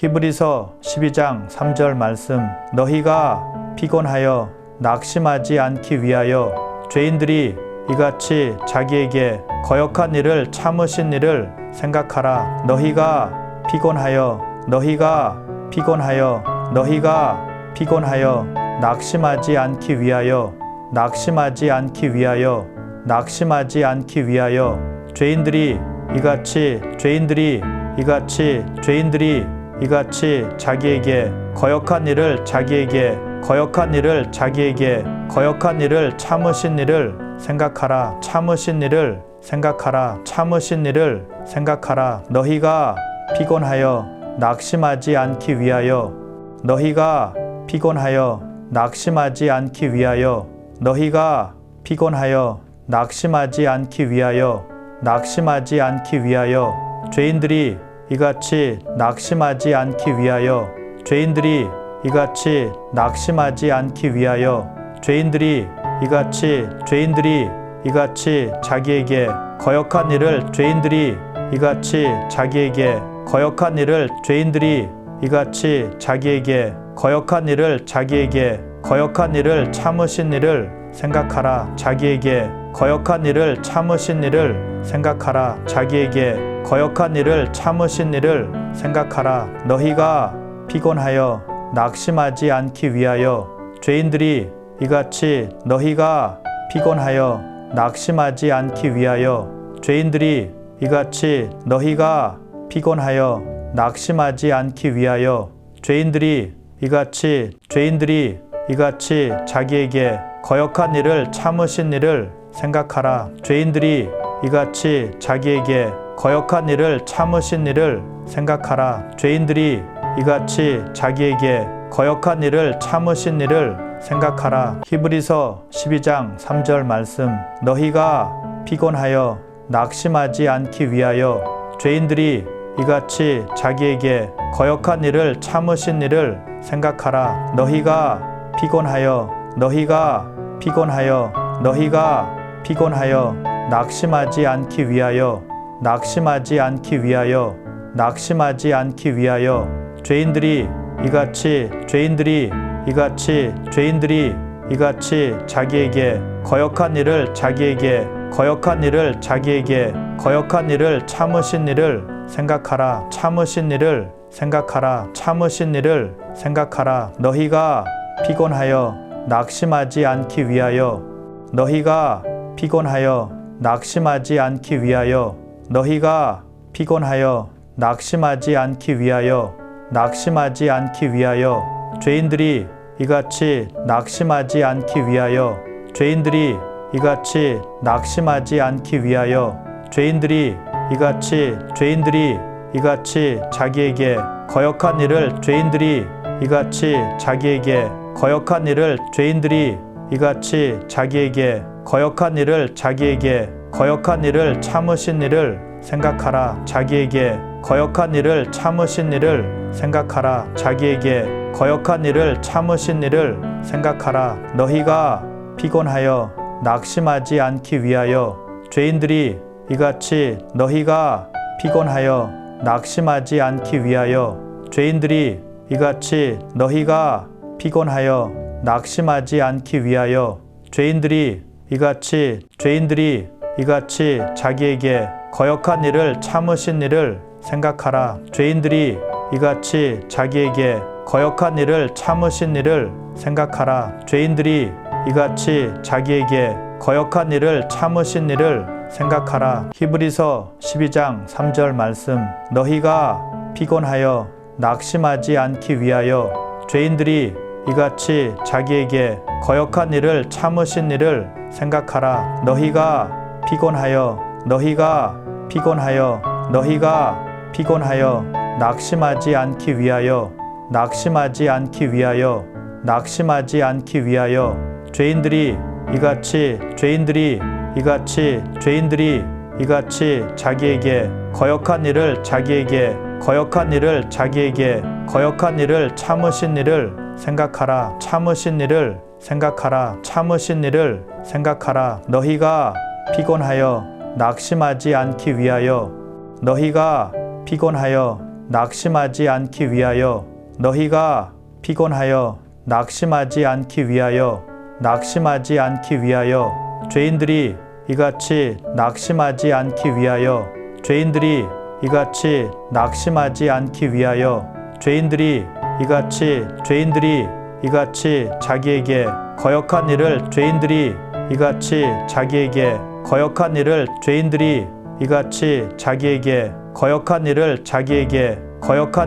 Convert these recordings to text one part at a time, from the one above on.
히브리서 12장 3절 말씀. 너희가 피곤하여 낙심하지 않기 위하여 죄인들이 이같이 자기에게 거역한 일을 참으신 일을 생각하라. 너희가 피곤하여 낙심하지 않기 위하여 죄인들이 이같이 자기에게 거역한 일을 참으신 일을 생각하라. 너희가 피곤하여 낙심하지 않기 위하여 죄인들이 이같이 낙심하지 않기 위하여 죄인들이 이같이 자기에게 거역한 일을 참으신 일을 생각하라. 자기에게 거역한 일을 참으신 일을 생각하라. 너희가 피곤하여 낙심하지 않기 위하여 죄인들이 이같이 자기에게 거역한 일을 참으신 일을 생각하라. 죄인들이 이같이 자기에게 거역한 일을 참으신 일을 생각하라. 히브리서 12장 3절 말씀. 너희가 피곤하여 낙심하지 않기 위하여 죄인들이 이같이 자기에게 거역한 일을 참으신 일을 생각하라. 너희가 피곤하여 낙심하지 않기 위하여 죄인들이 이같이 자기에게 거역한 일을 참으신 일을 생각하라. 너희가 피곤하여 낙심하지 않기 위하여 죄인들이 이같이 낙심하지 않기 위하여 죄인들이 이같이 자기에게 거역한 일을 참으신 일을 생각하라. 자기에게 거역한 일을 참으신 일을 생각하라. 너희가 피곤하여 낙심하지 않기 위하여 죄인들이 이같이 자기에게 거역한 일을 참으신 일을 생각하라. 죄인들이 이같이 자기에게 거역한 일을 참으신 일을 생각하라. 히브리서 12장 3절 말씀. 너희가 피곤하여 낙심하지 않기 위하여 죄인들이 이같이 자기에게 거역한 일을 참으신 일을 생각하라. 너희가 피곤하여 낙심하지 않기 위하여 죄인들이 이같이 자기에게 거역한 일을 참으신 일을 생각하라. 너희가 피곤하여 낙심하지 않기 위하여 낙심하지 않기 위하여 너희가 피곤하여 낙심하지 않기 위하여 낙심하지 않기 위하여 죄인들이 이같이 낙심하지 않기 위하여 죄인들이 이같이 낙심하지 않기 위하여 죄인들이 이같이 자기에게 거역한 일을 죄인들이 이같이 자기에게 거역한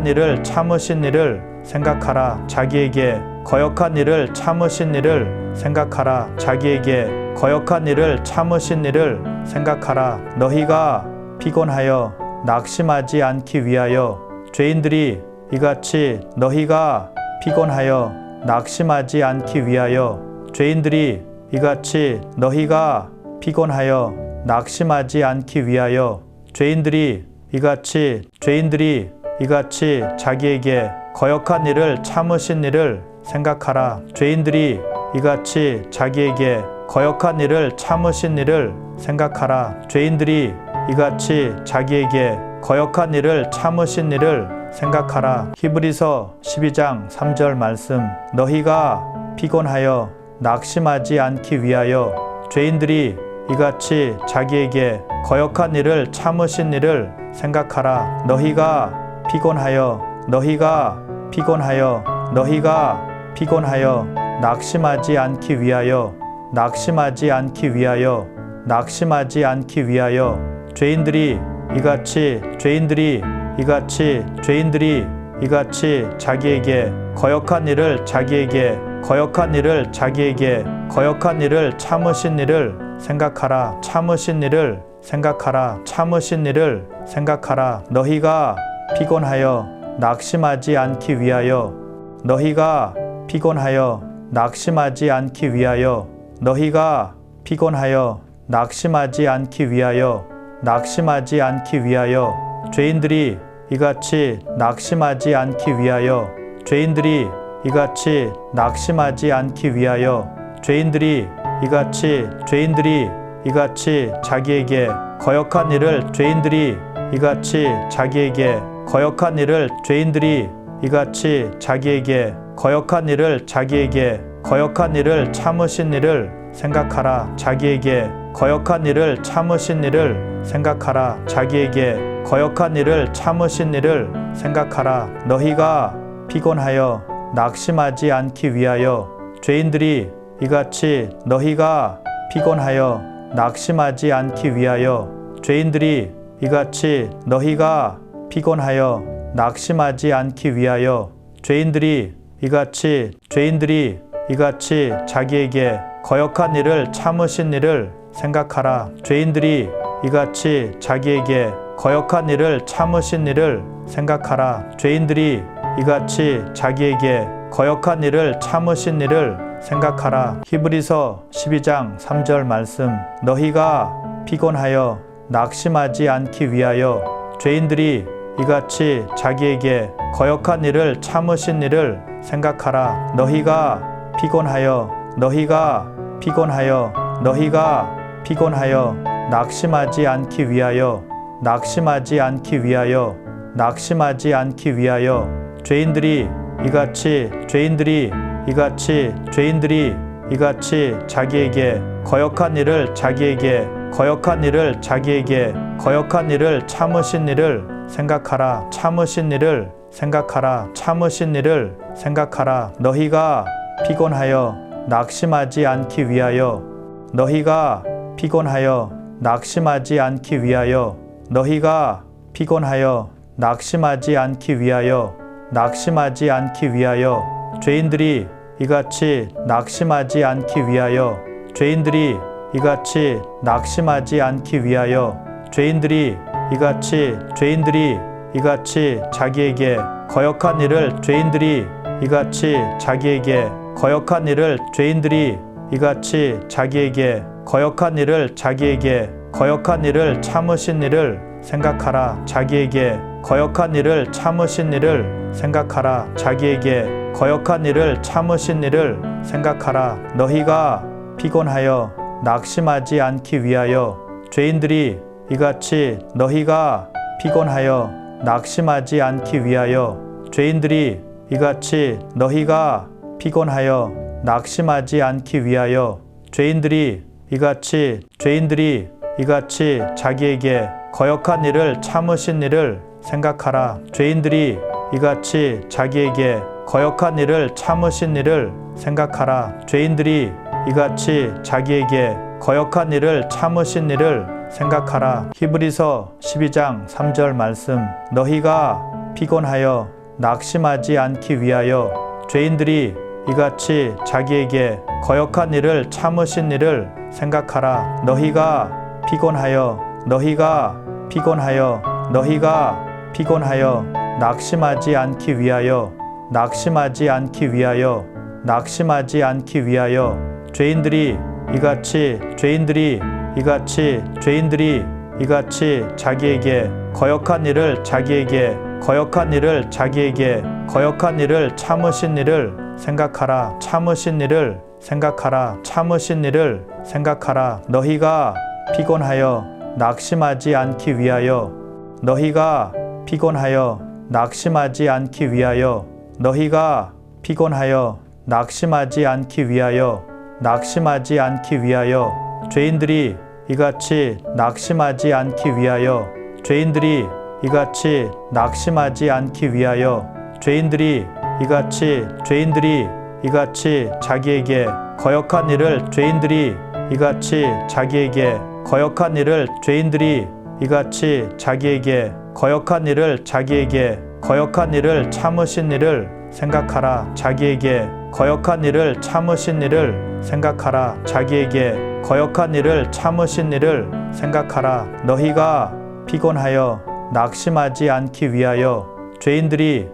일을 참으신 일을 생각하라. 자기에게 거역한 일을 참으신 일을 생각하라. 자기에게 거역한 일을 참으신 일을 생각하라. 너희가 피곤하여 낙심하지 않기 위하여 죄인들이 이같이 너희가 피곤하여 낙심하지 않기 위하여 죄인들이 이같이 너희가 피곤하여 낙심하지 않기 위하여 죄인들이 이같이 자기에게 거역한 일을 참으신 일을 생각하라. 죄인들이 이같이 자기에게 거역한 일을 참으신 일을 생각하라. 죄인들이 이같이 자기에게 거역한 일을 참으신 일을 생각하라. 히브리서 12장 3절 말씀. 너희가 피곤하여 낙심하지 않기 위하여 죄인들이 이같이 자기에게 거역한 일을 참으신 일을 생각하라. 너희가 피곤하여 낙심하지 않기 위하여 죄인들이 이같이 자기에게 거역한 일을 참으신 일을 생각하라. 너희가 피곤하여 낙심하지 않기 위하여 죄인들이 이같이 낙심하지 않기 위하여 죄인들이 이같이 자기에게 거역한 일을 참으신 일을 생각하라. 자기에게 거역한 일을 참으신 일을 생각하라. 자기에게 거역한 일을 참으신 일을 생각하라. 너희가 피곤하여 낙심하지 않기 위하여 죄인들이 이같이 너희가 피곤하여 낙심하지 않기 위하여 죄인들이 이같이 너희가 피곤하여 낙심하지 않기 위하여 죄인들이 이같이 자기에게 거역한 일을 참으신 일을 생각하라. 죄인들이 이같이 자기에게 거역한 일을 참으신 일을 생각하라. 죄인들이 이같이 자기에게 거역한 일을 참으신 일을 생각하라. 히브리서 12장 3절 말씀. 너희가 피곤하여 낙심하지 않기 위하여 죄인들이 이같이 자기에게 거역한 일을 참으신 일을 생각하라. 너희가 피곤하여 낙심하지 않기 위하여 죄인들이 이같이 자기에게 거역한 일을 참으신 일을 생각하라. 너희가 피곤하여 낙심하지 않기 위하여 죄인들이 이같이 낙심하지 않기 위하여 죄인들이 이같이 자기에게 거역한 일을 참으신 일을 생각하라. 자기에게 거역한 일을 참으신 일을 생각하라. 자기에게 거역한 일을 참으신 일을 생각하라. 너희가 피곤하여 낙심하지 않기 위하여 죄인들이 이같이 너희가 피곤하여 낙심하지 않기 위하여 죄인들이 이같이 너희가 피곤하여 낙심하지 않기 위하여 죄인들이 이같이 자기에게 거역한 일을 참으신 일을 생각하라. 죄인들이 이같이 자기에게 거역한 일을 참으신 일을 생각하라. 죄인들이 이같이 자기에게 거역한 일을 참으신 일을 생각하라. 히브리서 12장 3절 말씀. 너희가 피곤하여 낙심하지 않기 위하여 죄인들이 이같이 자기에게 거역한 일을 참으신 일을 생각하라. 너희가 피곤하여 낙심하지 않기 위하여 죄인들이 이같이 자기에게 거역한 일을 참으신 일을 생각하라. 너희가 피곤하여 낙심하지 않기 위하여 죄인들이 이같이 낙심하지 않기 위하여 죄인들이 이같이 자기에게 거역한 일을 참으신 일을 생각하라. 자기에게 거역한 일을 참으신 일을 생각하라. 너희가 피곤하여 낙심하지 않기 위하여 죄인들이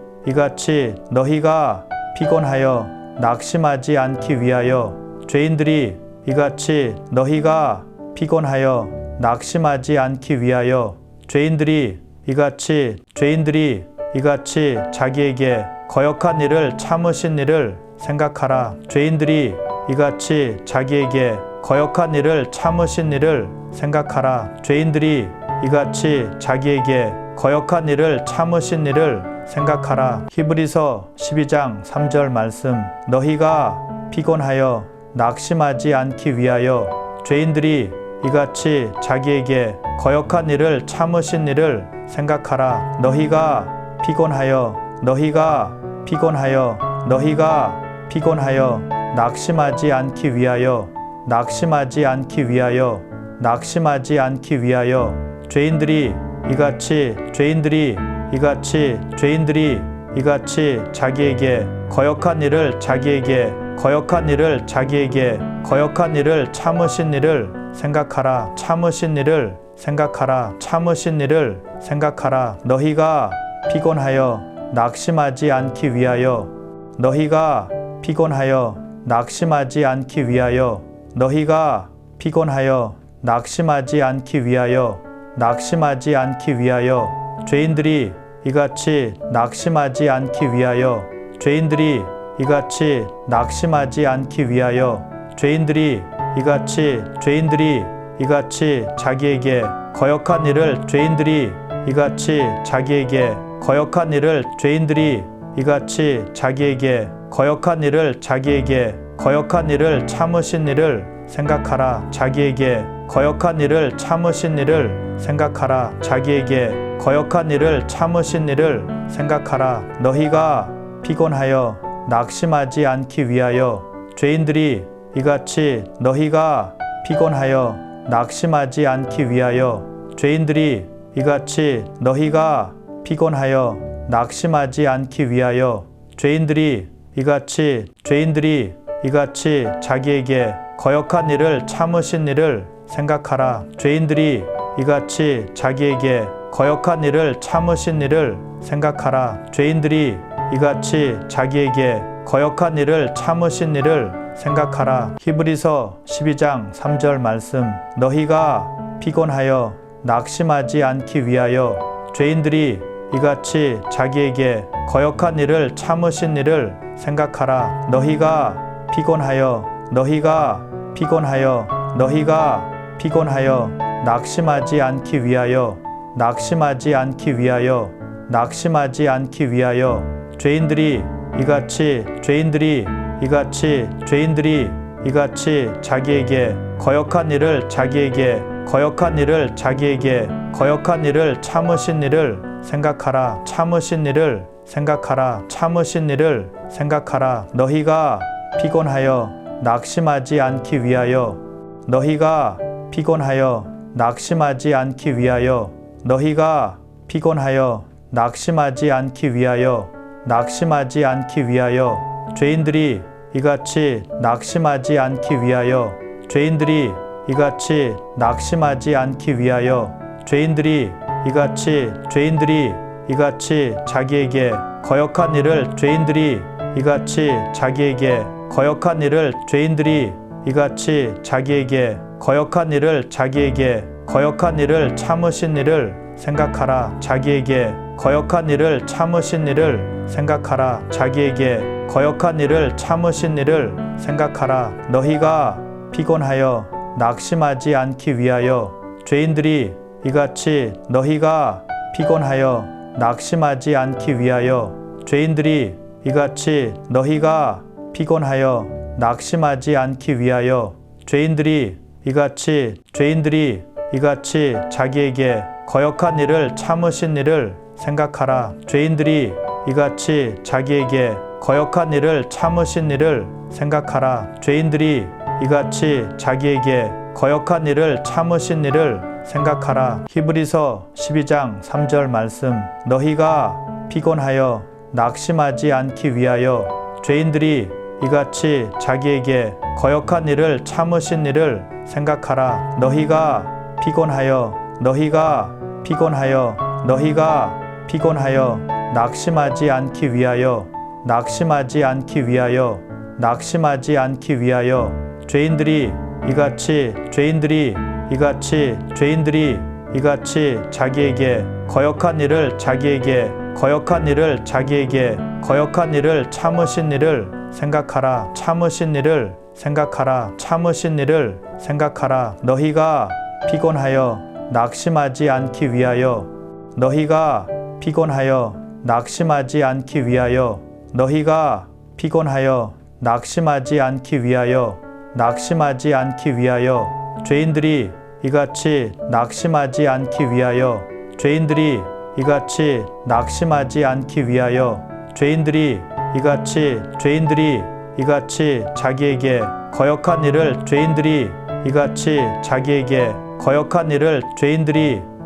이같이 자기에게 거역한 일을 참으신 일을 생각하라. 죄인들이 이같이 자기에게 거역한 일을 참으신 일을 생각하라. 죄인들이 이같이 자기에게 거역한 일을 참으신 일을 생각하라. 히브리서 12장 3절 말씀. 너희가 피곤하여 낙심하지 않기 위하여 죄인들이 이같이 자기에게 거역한 일을 참으신 일을 생각하라. 너희가 피곤하여 낙심하지 않기 위하여 죄인들이 이같이 자기에게 거역한 일을 참으신 일을 생각하라. 너희가 피곤하여 낙심하지 않기 위하여 죄인들이 이같이 낙심하지 않기 위하여 죄인들이 이같이 자기에게 거역한 일을 참으신 일을 생각하라. 자기에게 거역한 일을 참으신 일을 생각하라. 너희가 피곤하여 낙심하지 않기 위하여 죄인들이 이같이 자기에게 거역한 일을 참으신 일을 생각하라. 죄인들이 이같이 자기에게 거역한 일을 참으신 일을 생각하라. 죄인들이 이같이 자기에게 거역한 일을 참으신 일을 생각하라. 히브리서 12장 3절 말씀. 너희가 피곤하여 낙심하지 않기 위하여 죄인들이 이같이 자기에게 거역한 일을 참으신 일을 생각하라. 너희가 피곤하여 낙심하지 않기 위하여 낙심하지 않기 위하여 죄인들이 이같이 자기에게 거역한 일을 참으신 일을 생각하라. 너희가 피곤하여 낙심하지 않기 위하여 죄인들이 이같이 낙심하지 않기 위하여 죄인들이 이같이 자기에게 거역한 일을 참으신 일을 생각하라. 자기에게 거역한 일을 참으신 일을 생각하라. 너희가 피곤하여 낙심하지 않기 위하여 죄인들이 이같이 자기에게 거역한 일을 참으신 일을 생각하라. 죄인들이 이같이 자기에게 거역한 일을 참으신 일을 생각하라. 히브리서 12장 3절 말씀. 너희가 피곤하여 낙심하지 않기 위하여 죄인들이 이같이 자기에게 거역한 일을 참으신 일을 생각하라. 너희가 피곤하여 낙심하지 않기 위하여 죄인들이 이같이 자기에게 거역한 일을 참으신 일을 생각하라. 너희가 피곤하여 낙심하지 않기 위하여 죄인들이 이같이 낙심하지 않기 위하여 죄인들이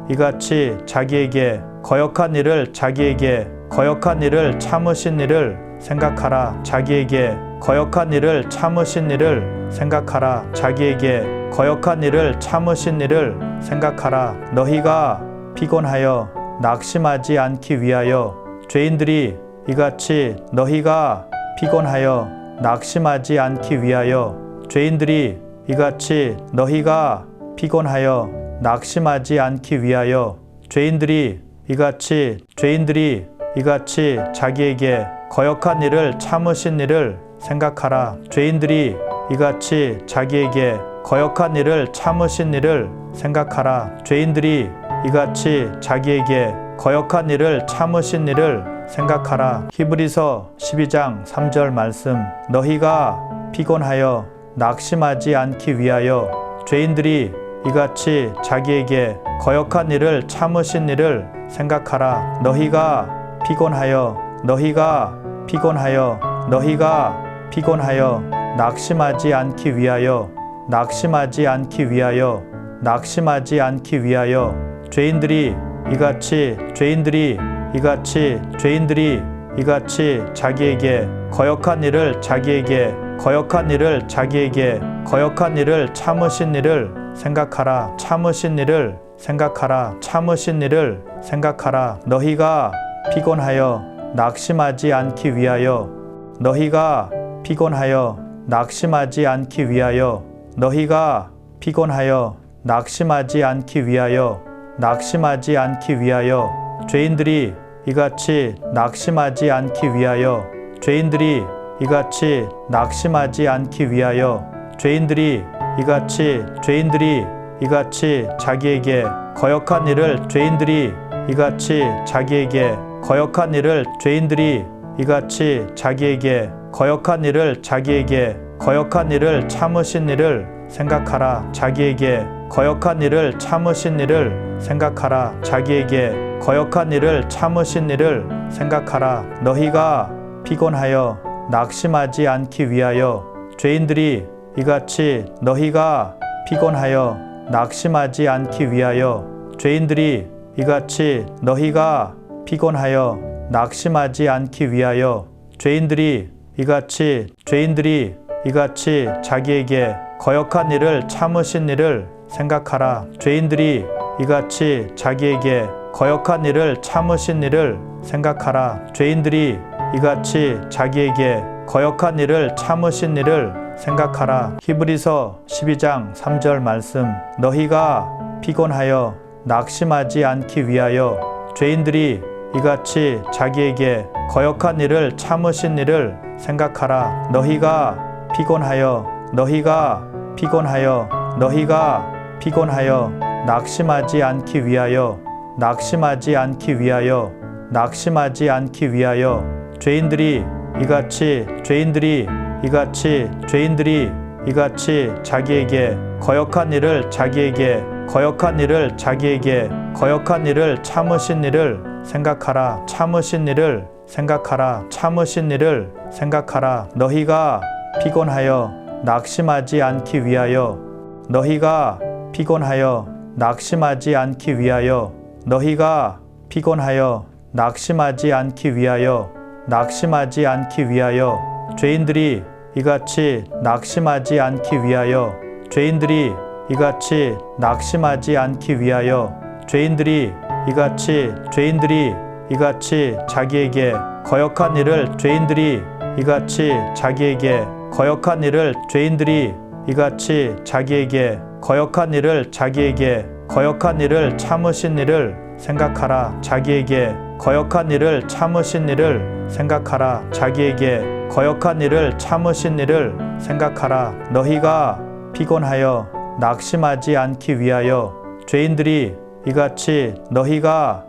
이같이 자기에게 거역한 일을 참으신 일을 생각하라. 자기에게 거역한 일을 참으신 일을 생각하라. 너희가 피곤하여 낙심하지 않기 위하여 죄인들이 이같이 자기에게 거역한 일을 참으신 일을 생각하라. 히브리서 12장 3절 말씀. 너희가 피곤하여 낙심하지 않기 위하여 죄인들이 이같이 자기에게 거역한 일을 참으신 일을 생각하라. 너희가 피곤하여 낙심하지 않기 위하여 죄인들이 이같이 자기에게 거역한 일을 참으신 일을 생각하라. 너희가 피곤하여 낙심하지 않기 위하여 죄인들이 이같이 낙심하지 않기 위하여 죄인들이 이같이 자기에게 거역한 일을 거역한 일을 죄인들이 이같이 자기에게 거역한 일을 거역한 일을 참으신 일을 생각하라. 자기에게 거역한 일을 참으신 일을 생각하라. 자기에게 거역한 일을 참으신 일을 생각하라. 너희가 피곤하여 낙심하지 않기 위하여 죄인들이 이같이 너희가 피곤하여 낙심하지 않기 위하여 죄인들이 이같이 너희가 피곤하여 낙심하지 않기 위하여 죄인들이 이같이 자기에게 거역한 일을 참으신 일을 생각하라. 죄인들이 이같이 자기에게 거역한 일을 참으신 일을 생각하라. 죄인들이 이같이 자기에게 거역한 일을 참으신 일을 생각하라. 히브리서 12장 3절 말씀. 너희가 피곤하여 낙심하지 않기 위하여 죄인들이 이같이 자기에게 거역한 일을 참으신 일을 생각하라. 너희가 피곤하여 낙심하지 않기 위하여 죄인들이 이같이 자기에게 거역한 일을 참으신 일을 생각하라. 너희가 피곤하여 낙심하지 않기 위하여 죄인들이 이같이 낙심하지 않기 위하여 죄인들이 이같이 자기에게 거역한 일을 참으신 일을 생각하라. 자기에게 거역한 일을 참으신 일을 생각하라. 너희가 피곤하여 낙심하지 않기 위하여 죄인들이 이같이 너희가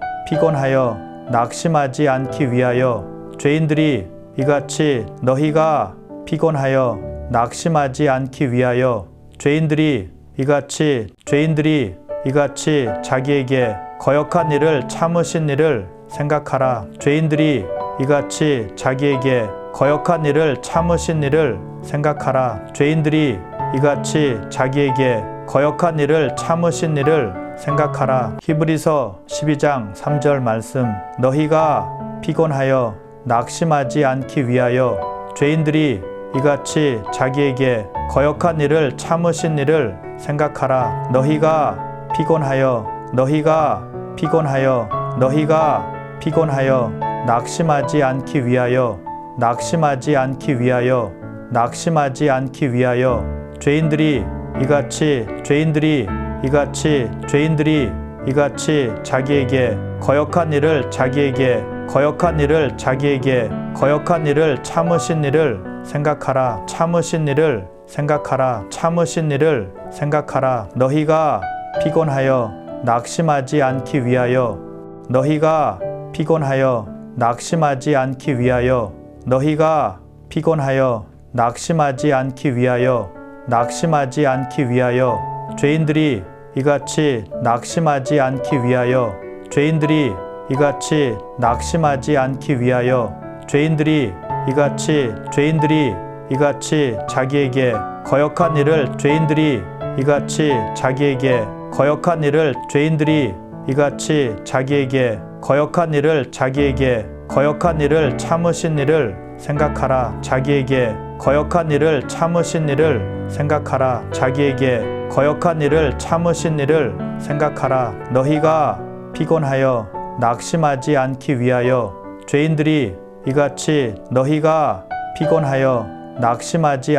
피곤하여 낙심하지 않기 위하여 죄인들이 이같이 자기에게 거역한 일을 참으신 일을 생각하라. 죄인들이 이같이 자기에게 거역한 일을 참으신 일을 생각하라. 죄인들이 이같이 자기에게 거역한 일을 참으신 일을 생각하라. 히브리서 12장 3절 말씀. 너희가 피곤하여 낙심하지 않기 위하여 죄인들이 이같이 자기에게 거역한 일을 참으신 일을 생각하라. 너희가 피곤하여 낙심하지 않기 위하여 죄인들이 이같이 자기에게 거역한 일을 참으신 일을 생각하라. 너희가 피곤하여 낙심하지 않기 위하여 죄인들이 이같이 낙심하지 않기 위하여 죄인들이 이같이 자기에게 거역한 일을 참으신 일을 생각하라. 자기에게 거역한 일을 참으신 일을 생각하라. 너희가 피곤하여 낙심하지 않기 위하여 죄인들이 이같이 너희가 피곤하여 낙심하지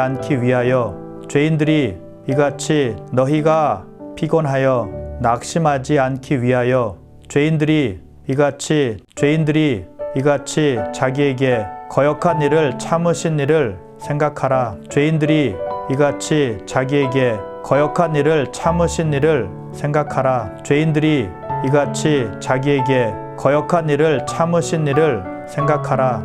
않기 위하여 죄인들이 자기에게 거역한 일을 참으신 일을 생각하라. 죄인들이 이같이 자기에게 거역한 일을 참으신 일을 생각하라. 죄인들이 이같이 자기에게 거역한 일을 참으신 이를 생각하라.